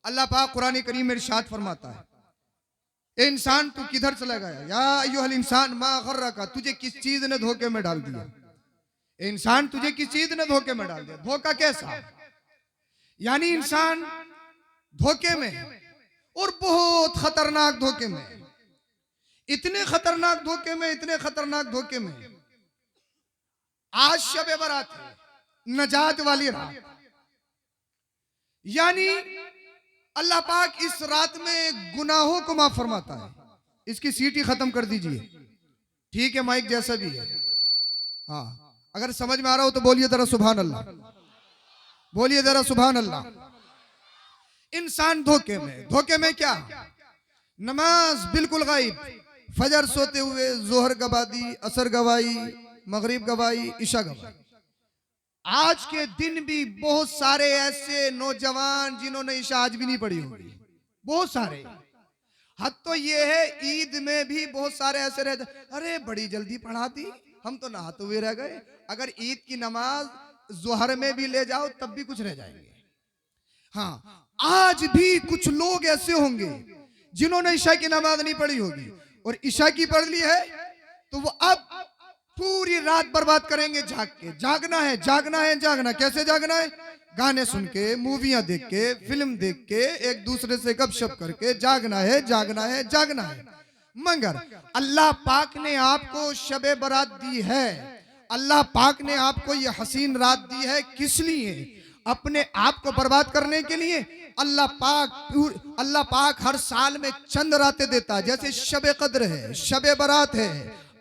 अल्लाह पाक कुरान करीम में इरशाद फरमाता है, ए इंसान तू किधर चला गया, या अय्युहल इंसान मा गर्रका, तुझे किस चीज ने धोखे में डाल दिया। ए इंसान तुझे किस चीज ने धोखे में डाल दिया। धोखा कैसा, यानी इंसान धोखे में है और बहुत खतरनाक धोखे में, इतने खतरनाक धोखे में, इतने खतरनाक धोखे में। आज शब बारात है, नजात वाली रात, यानी अल्लाह पाक इस रात में गुनाहों को माफ फरमाता है। इसकी सीट ही खत्म कर दीजिए, ठीक है, माइक जैसा भी है। हाँ, अगर समझ में आ रहा हो तो बोलिए जरा सुभान अल्लाह, बोलिए जरा सुभान अल्लाह। इंसान धोखे में, धोखे में क्या, नमाज बिल्कुल गायब, फजर सोते हुए जोहर गवाई, असर गवाई, मगरिब गवाई, इशा गवाई। आज के दिन भी बहुत सारे ऐसे नौजवान जिन्होंने इशा आज भी नहीं पढ़ी होगी, बहुत सारे। हद तो ये है, ईद में भी बहुत सारे ऐसे रहते, अरे बड़ी जल्दी पढ़ा दी, हम तो नहाते हुए रह गए। अगर ईद की नमाज जोहर में भी ले जाओ तब भी कुछ रह जाएंगे। हाँ, आज भी कुछ लोग ऐसे होंगे जिन्होंने इशा की नमाज नहीं पढ़ी होगी और इशा की पढ़ ली है तो वो अब पूरी रात बर्बाद करेंगे जाग के। जागना है, जागना है, जागना। कैसे जागना है, गाने सुन के, मूवियां देख के, फिल्म देख के, एक दूसरे से गपशप करके जागना है, जागना है, जागना है। मगर अल्लाह पाक ने आपको शबे बारात दी है, अल्लाह पाक ने आपको ये हसीन रात दी है, किस लिए, अपने आप को बर्बाद करने के लिए। अल्लाह पाक हर साल में चंद रातें देता है, जैसे शबे कद्र है, शबे बारात है,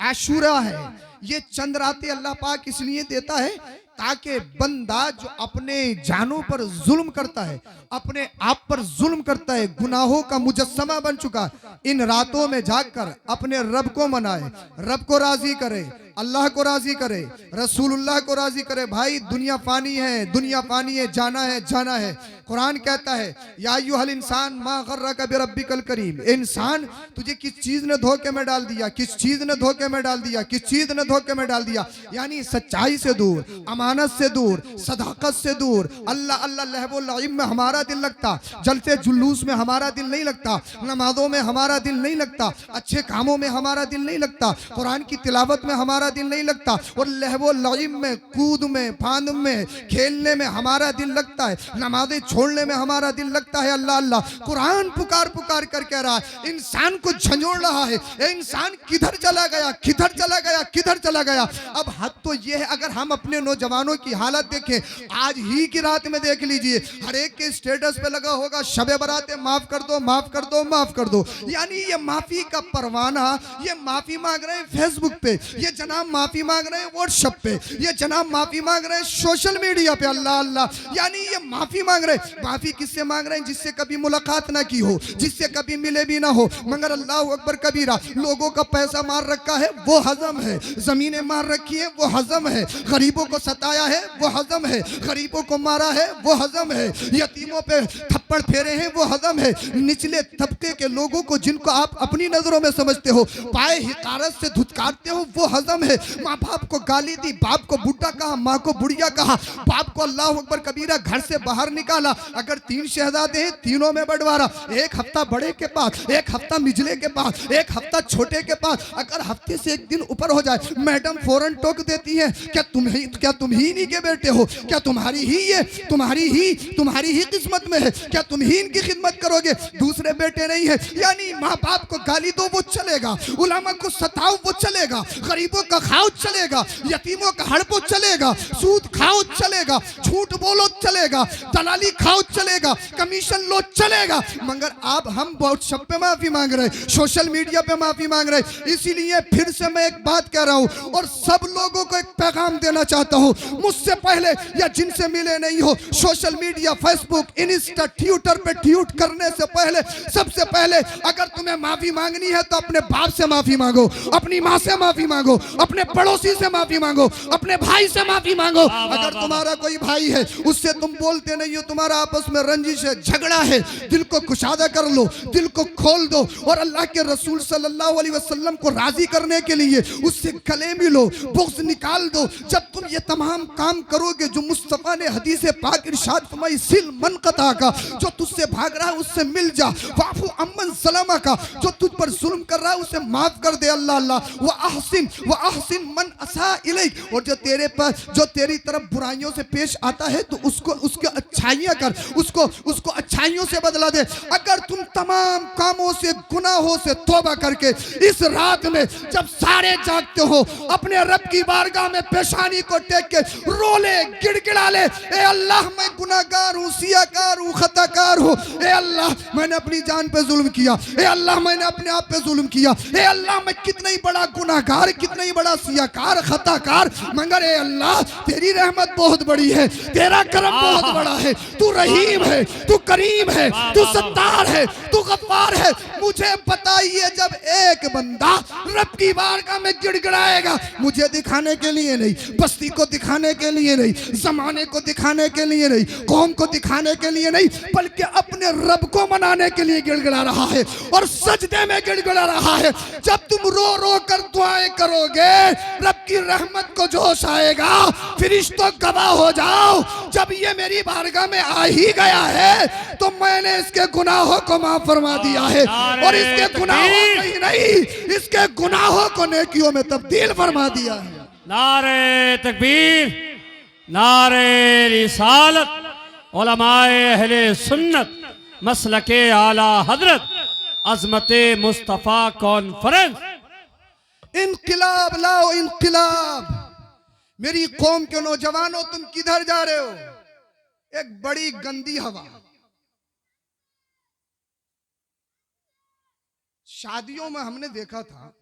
आशूरा है। ये चंद रातें अल्लाह पाक इसलिए देता है ताकि बंदा जो अपने जानों पर जुल्म करता है, अपने आप पर जुल्म करता है, गुनाहों का मुजस्समा बन चुका, इन रातों में जागकर अपने रब को मनाए, रब को राजी करे, अल्लाह को राजी करे, रसूलुल्लाह को राजी करे। भाई दुनिया फानी है, दुनिया फानी है, जाना है, जाना है। कुरान कहता है, या अय्युहल इंसान मा गर्रका बिरब्बिकल करीम, इंसान तुझे किस चीज ने धोखे में डाल दिया, किस चीज ने धोखे में डाल दिया, किस चीज ने धोखे में डाल दिया। यानी सच्चाई से दूर, अमानत से दूर, सदाकत से दूर, अल्लाह अल्लाह लहबुल लईम में हमारा दिल लगता, जलते जुलूस में हमारा दिल नहीं लगता, नमाजों में हमारा दिल नहीं लगता, अच्छे कामों में हमारा दिल नहीं लगता, कुरान की तिलावत में हमारा दिल नहीं लगता, और लहबुल लईम में, कूद में, फांद में, खेलने में हमारा दिल लगता है, नमाजें छोड़ने में हमारा दिल लगता है। अल्लाह अल्लाह, कुरान पुकार पुकार कर कह रहा है, इंसान को झंझोड़ रहा है, ए इंसान किधर चला गया, किधर चला गया, किधर चला गया। अब हद तो यह है, अगर हम अपने नौजवानों की हालत देखें, आज ही की रात में देख लीजिए, हर एक के स्टेटस पे लगा होगा शबे बारात है, माफ कर दो, माफ कर दो, माफ कर दो। यानी ये माफी का परवाना, ये माफी मांग रहे हैं फेसबुक पे, ये जनाब माफी मांग रहे हैं व्हाट्सएप पे, ये जनाब माफी मांग रहे हैं सोशल मीडिया पे। अल्लाह अल्लाह, यानी ये माफी मांग रहे हैं। माफी किससे मांग रहे हैं, जिससे कभी मुलाकात ना की हो, जिससे कभी मिले भी ना हो। मगर अल्लाह अकबर कबीरा, लोगों का पैसा मार रखा है वो हजम है, जमीनें मार रखी है वो हजम है, गरीबों को सताया है वो हजम है, गरीबों को मारा है वो हजम है, यतीमों पे थप्पड़ फेरे हैं वो हजम है, निचले तबके के लोगों को जिनको आप अपनी नजरों में समझते हो, पाए हिकारत से धुतकारते हो वो हजम है। माँ बाप को गाली दी, बाप को बुड्ढा कहा, माँ को बुढ़िया कहा, बाप को अल्लाह अकबर कबीरा घर से बाहर निकाला। अगर 3 शहजादे हैं, तीनों में बंटवारा, एक हफ्ता बड़े के पास, एक हफ्ता मिजले के पास, एक हफ्ता छोटे के पास। अगर हफ्ते से एक दिन ऊपर हो जाए, मैडम फौरन टोक देती है, क्या तुम ही नहीं के बेटे हो, क्या तुम्हारी ही किस्मत में है, क्या तुम ही इनकी खिदमत करोगे, दूसरे बेटे नहीं है। यानी माँ बाप को गाली दो वो चलेगा, उलमा को सताओ वो चलेगा, गरीबों का खाओ चलेगा, यतीमों का हड़पो चलेगा, सूद खाओ चलेगा, झूठ बोलो चलेगा, दलाली खाओ चलेगा, कमीशन लो चलेगा। मगर अब हम व्हाट्सएप पे माफी मांग रहे, सोशल मीडिया पे माफी मांग रहे। इसीलिए फिर से मैं एक बात कह रहा हूं और सब लोगों को एक पैगाम देना चाहता हूं, मुझसे पहले या जिनसे मिले नहीं हो, social media, Facebook, Insta, Twitter पे ट्वीट करने से पहले, सबसे पहले अगर तुम्हें माफी मांगनी है तो अपने बाप से माफी मांगो, अपनी माँ से माफी मांगो, अपने पड़ोसी से माफी मांगो, अपने भाई से माफी मांगो। अगर तुम्हारा कोई भाई है उससे तुम बोलते नहीं हो, तुम्हारा आपस में रंजिश है, झगड़ा है, दिल को कुशादा कर लो, दिल को खोल दो और अल्लाह के रसूल सल्लल्लाहु अलैहि वसल्लम को राजी करने के लिए उससे गले मिलो, बुग़्ज़ निकाल दो। जब तुम ये तमाम काम करोगे जो मुस्तफ़ा ने हदीस पाक इरशाद फरमाई, सिल मन क़ता का, जो तुझसे भाग रहा है उससे मिल जा, वाफ़ु अम्मन सलमा का, जो तुझ पर जुल्म कर रहा है उसे माफ कर दे अल्लाह अल्लाह, व अहसिन मन असा इलैक, और जो तेरे पास जो तेरी तरफ बुराइयों से पेश आता है तो उसको उसके अच्छाइयाँ कर, उसको अच्छाइयों से बदला दे। अगर तुम तमाम कामों से गुनाहों से तौबा करके इस रात में जब सारे जागते हो अपने रब की बारगाह में पेशानी को टेक के रो ले, गिड़गिड़ा ले, ए अल्लाह मैं गुनाहगार हूँ, सियाकार हूँ, खताकार हूँ, ए अल्लाह मैंने अपनी जान पे जुल्म किया, ए अल्लाह मैंने अपने आप पे जुल्म किया, ए अल्लाह मैं कितना ही बड़ा गुनाहगार, कितना ही बड़ा सियाकार, खताकार, मगर ए अल्लाह तेरी रहमत बहुत बड़ी है, तेरा करम बहुत बड़ा है, तू रहीम है, तू करीम है, तू सत्तार है, तू गफ्फार है। मुझे बताइए जब एक बंदा रब की बारगाह में गिड़गिड़ाएगा, मुझे दिखाने के लिए नहीं, बस्ती को दिखाने के लिए नहीं, जमाने को दिखाने के लिए नहीं, कौम को दिखाने के लिए नहीं, बल्कि अपने रब को मनाने के लिए गिड़गिड़ा रहा है और सजदे में गिड़गिड़ा रहा है। जब तुम रो रो कर दुआएं करोगे रब की रहमत को जोश आएगा। फरिश्तों गवाह हो जाओ, जब ये मेरी बारगाह में आ ही गया है तो मैंने इसके गुनाहों को माफ फरमा दिया है और इसके गुनाहों को ही नहीं, इसके गुनाहों को नेकियों में तब्दील फरमा दिया है। नारे तकबीर, नारे रिसालत, उलमाए अहले सुन्नत, मसलके आला हजरत, अजमते मुस्तफा कॉन्फ्रेंस। इनकिलाब लाओ, इनकिलाब। मेरी कौम के नौजवानों तुम किधर जा रहे हो? एक बड़ी गंदी हवा। शादियों में हमने देखा था,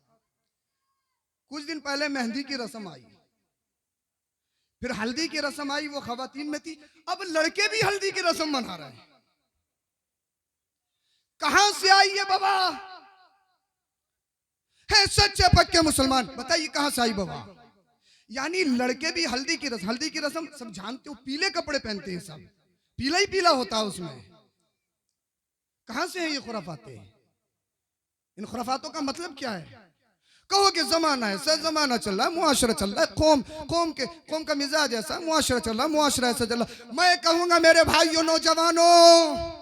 कुछ दिन पहले मेहंदी की रस्म आई, फिर हल्दी की रस्म आई, वो खवातीन में थी, अब लड़के भी हल्दी की रस्म मना रहे हैं। कहां से आई है बाबा? है सच्चे पक्के मुसलमान, बताइए कहां से आई बाबा? यानी लड़के भी हल्दी की रस्म सब जानते हो, पीले कपड़े पहनते हैं, सब पीला ही पीला होता है उसमें। कहां से है ये खुराफाते? इन खुराफातों का मतलब क्या है? कहो कि जमाना है, सर जमाना चल रहा है, मुआशरा चल रहा है, कौम का मिजाज ऐसा, मुआशरा चल रहा है, मुआशरा ऐसा चल रहा है। मैं कहूंगा मेरे भाइयों नौजवानों,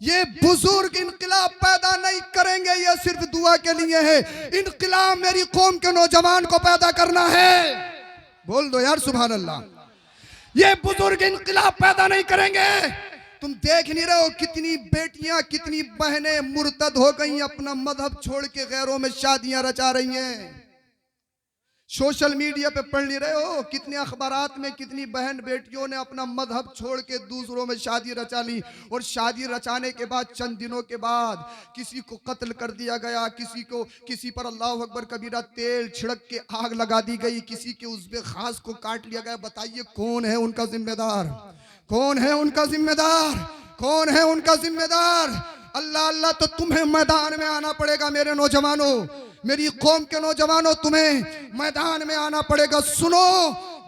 ये बुजुर्ग इनकलाब पैदा नहीं करेंगे, ये सिर्फ दुआ के लिए है। इनकलाब मेरी कौम के नौजवान को पैदा करना है। बोल दो यार सुभान अल्लाह। ये बुजुर्ग इनकलाब पैदा नहीं करेंगे। तुम देख नहीं रहे हो कितनी बेटियां, कितनी बहनें मुर्तद हो गई, अपना मजहब छोड़ के गैरों में शादियां रचा रही हैं। सोशल मीडिया पे पढ़ नहीं रहे हो कितने अखबारात में कितनी बहन बेटियों ने अपना मजहब छोड़ के दूसरों में शादी रचा ली, और शादी रचाने के बाद चंद दिनों के बाद किसी को कत्ल कर दिया गया, किसी पर अल्लाह अकबर कबीरा तेल छिड़क के आग लगा दी गई, किसी के उज़्वे खास को काट लिया गया। बताइए कौन है उनका जिम्मेदार? कौन है उनका जिम्मेदार? कौन है उनका जिम्मेदार? अल्लाह अल्लाह। तो तुम्हें मैदान में आना पड़ेगा मेरे नौजवानों, मेरी कौम के नौजवानों, तुम्हें मैदान में आना पड़ेगा। सुनो,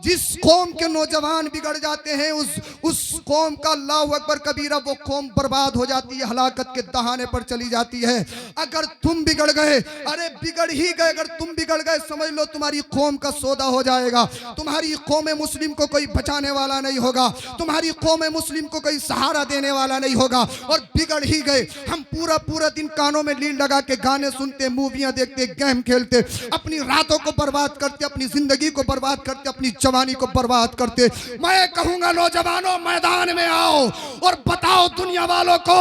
जिस कौम के नौजवान बिगड़ जाते हैं उस कौम का अल्लाह अकबर कबीरा वो कौम बर्बाद हो जाती है, हलाकत के दहाने पर चली जाती है। अगर तुम बिगड़ गए, अरे बिगड़ ही गए, अगर तुम बिगड़ गए समझ लो तुम्हारी कौम का सौदा हो जाएगा। तुम्हारी कौम मुस्लिम को कोई बचाने वाला नहीं होगा, तुम्हारी कौम मुस्लिम को कोई सहारा देने वाला नहीं होगा। और बिगड़ ही गए। हम पूरा दिन कानों में लीड लगा के गाने सुनते, मूवियां देखते, गेम खेलते, अपनी रातों को बर्बाद करते, अपनी जिंदगी को बर्बाद करते, अपनी जवानी को बर्बाद करते। मैं कहूंगा नौजवानों मैदान में आओ और बताओ दुनिया वालों को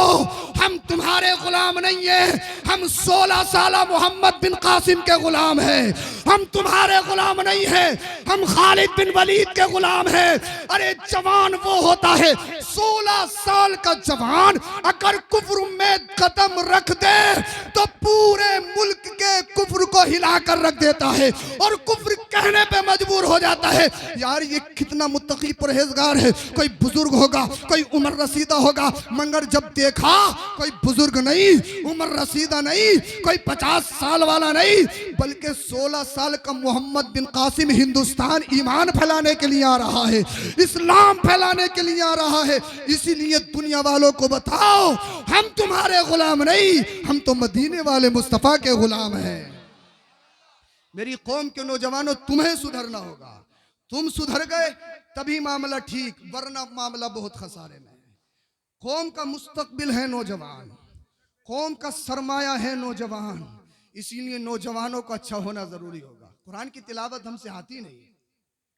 हम तुम्हारे गुलाम नहीं है, हम 16 साला मोहम्मद बिन कासिम के गुलाम हैं। हम तुम्हारे गुलाम नहीं है, हम खालिद बिन वलीद के गुलाम हैं। अरे जवान वो होता है 16 साल का जवान अगर कुफ्र में कदम रख दे तो पूरे मुल्क के कुफ्र को को हिलाकर रख देता है और कुफ्र कहने पे मजबूर हो जाता है। यार ये कितना मुत्तकी परहेजगार है, कोई बुजुर्ग होगा, कोई उम्र रसीदा होगा, मगर जब देखा कोई बुजुर्ग नहीं, उम्र रसीदा नहीं, कोई 50 साल वाला नहीं, बल्कि 16 साल का मोहम्मद बिन कासिम हिंदुस्तान ईमान फैलाने के लिए आ रहा है, इस्लाम फैलाने के लिए आ रहा है। इसीलिए दुनिया वालों को बताओ, हम तुम्हारे गुलाम नहीं, हम तो मदीने वाले मुस्तफा के गुलाम हैं। मेरी कौम के नौजवानों, तुम्हें सुधरना होगा। तुम सुधर गए तभी मामला ठीक, वरना मामला बहुत खसारे में है। कौम का मुस्तकबिल है नौजवान, कौम का सरमाया है नौजवान, इसीलिए नौजवानों का अच्छा होना जरूरी होगा। कुरान की तिलावत हमसे आती नहीं,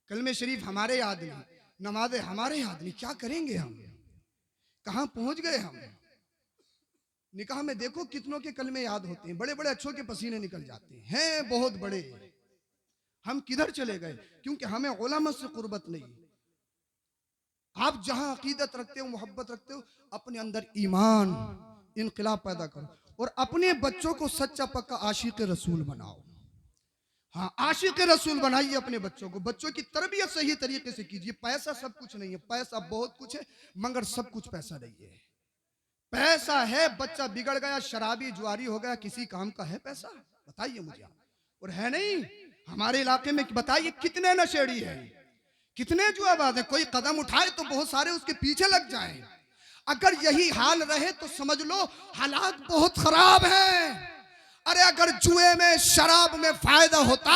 कलमे शरीफ हमारे याद नहीं, नमाज़ें हमारे याद नहीं, क्या करेंगे हम? कहां पहुंच गए हम? निकाह में देखो कितनों के कलमे याद होते हैं, बड़े बड़े अच्छों के पसीने निकल जाते हैं बहुत बड़े। हम किधर चले गए? क्योंकि हमें उलमा से कुर्बत नहीं। आप जहां अकीदत रखते हो, मोहब्बत रखते हो, अपने अंदर ईमान इनकलाब पैदा करो और अपने बच्चों को सच्चा पक्का आशिक रसूल बनाओ। हाँ, आशिक रसूल बनाइए अपने बच्चों को। बच्चों की तरबियत सही तरीके से कीजिए। पैसा सब कुछ नहीं है, पैसा बहुत कुछ है, मगर सब कुछ पैसा नहीं है। पैसा है, बच्चा बिगड़ गया, शराबी जुआरी हो गया, किसी काम का है पैसा? बताइए मुझे आप। और है नहीं। हमारे इलाके में बताइए कितने नशेड़ी है, कितने जुआबाज है। कोई कदम उठाए तो बहुत सारे उसके पीछे लग जाएं। अगर यही हाल रहे तो समझ लो हालात बहुत खराब हैं। अरे अगर जुए में, शराब में फायदा होता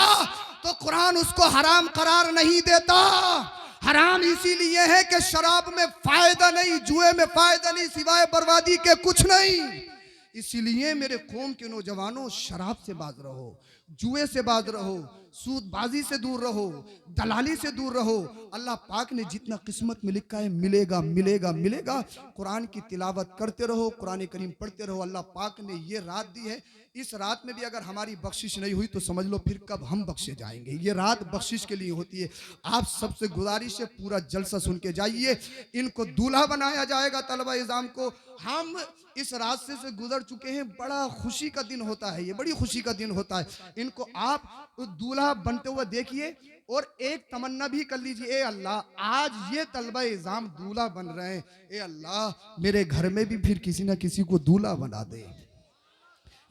तो कुरान उसको हराम करार नहीं देता। हराम इसीलिए है कि शराब में फायदा नहीं, जुए में फायदा नहीं, सिवाय बर्बादी के कुछ नहीं। इसीलिए मेरे कौम के नौजवानों, शराब से बाज रहो, जुए से बाज रहो, सूदबाजी से दूर रहो, दलाली से दूर रहो। अल्लाह पाक ने जितना किस्मत में लिखा है मिलेगा मिलेगा मिलेगा। कुरान की तिलावत करते रहो, कुरान करीम पढ़ते रहो। अल्लाह पाक ने ये रात दी है, इस रात में भी अगर हमारी बख्शिश नहीं हुई तो समझ लो फिर कब हम बख्शे जाएंगे। ये रात बख्शिश के लिए होती है। आप सबसे गुजारिश है पूरा जलसा सुन के जाइए। इनको दूल्हा बनाया जाएगा तलबा इज़ाम को। हम इस रास्ते से गुजर चुके हैं, बड़ा खुशी का दिन होता है, ये बड़ी खुशी का दिन होता है। इनको आप दूल्हा बनते हुए देखिए और एक तमन्ना भी कर लीजिए, ए अल्लाह आज ये तलबा इज़ाम दूल्हा बन रहे हैं, ए अल्लाह मेरे घर में भी फिर किसी ना किसी को दूल्हा बना दे।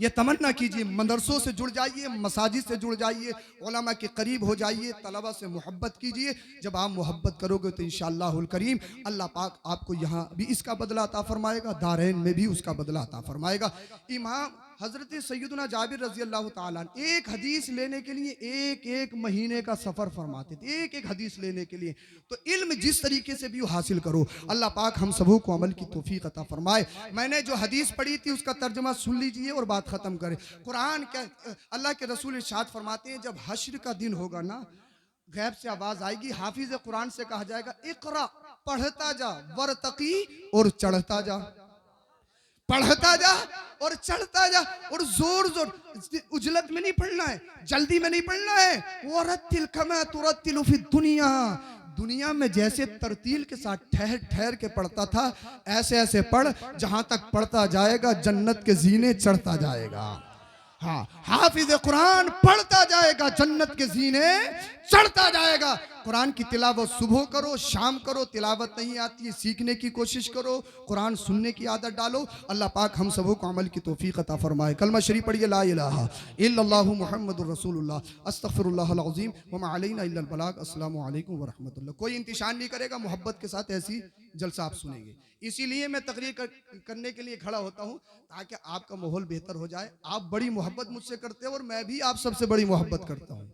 ये तमन्ना कीजिए। मदरसों से जुड़ जाइए, मसाजिद से जुड़ जाइए, उलमा के करीब हो जाइए, तलबा से मोहब्बत कीजिए। जब आप मोहब्बत करोगे तो इंशाअल्लाहुल करीम अल्लाह पाक आपको यहाँ भी इसका बदला अता फरमाएगा, दारैन में भी उसका बदला अता फरमाएगा। इमाम हजरत सैयदना जाबिर रजी अल्लाह ताला एक हदीस लेने के लिए एक एक महीने का सफ़र फरमाते थे, एक एक हदीस लेने के लिए। तो इल्म जिस तरीके से भी हासिल करो, अल्लाह पाक हम सबों को अमल की तौफीक अता फरमाए। मैंने जो हदीस पढ़ी थी उसका तर्जुमा सुन लीजिए और बात ख़त्म करें। कुरान क्या, अल्लाह के रसूल इरशाद फरमाते हैं, जब हश्र का दिन होगा ना, गैब से आवाज़ आएगी, हाफिज कुरान से कहा जाएगा इक़रा, पढ़ता जा, वरतकी और चढ़ता जा, पढ़ता जा और चढ़ता जा। और जोर जोर उजलत में नहीं पढ़ना है, जल्दी में नहीं पढ़ना है। वरतिल कमा तुरतिलु फी दुनिया, दुनिया में जैसे तरतील के साथ ठहर ठहर के पढ़ता था, ऐसे ऐसे पढ़, जहां तक पढ़ता जाएगा जन्नत के जीने चढ़ता जाएगा। हाँ, हाफिज कुरान पढ़ता जाएगा, जन्नत के जीने चढ़ता जाएगा। कुरान की तिलावत सुबह करो, शाम करो। तिलावत नहीं आती है, सीखने की कोशिश करो, कुरान सुनने की आदत डालो। अल्लाह पाक हम सबों को अमल की तौफीक अता फरमाए। कलमा शरीफ पढ़िए, ला इलाहा इल्लल्लाहु मुहम्मदुर रसूलुल्लाह अस्तगफिरुल्लाहल अज़ीम व मा अलैना इल्लल बलाग। अस्सलामु अलैकुम व रहमतुल्लाह। कोई इंतशान नहीं करेगा, मोहब्बत के साथ ऐसी जलसा आप सुनेंगे। इसीलिए मैं तकरीर करने के लिए खड़ा होता हूँ ताकि आपका माहौल बेहतर हो जाए। आप बड़ी मोहब्बत मुझसे करते हो और मैं भी आप सबसे बड़ी मोहब्बत करता हूँ।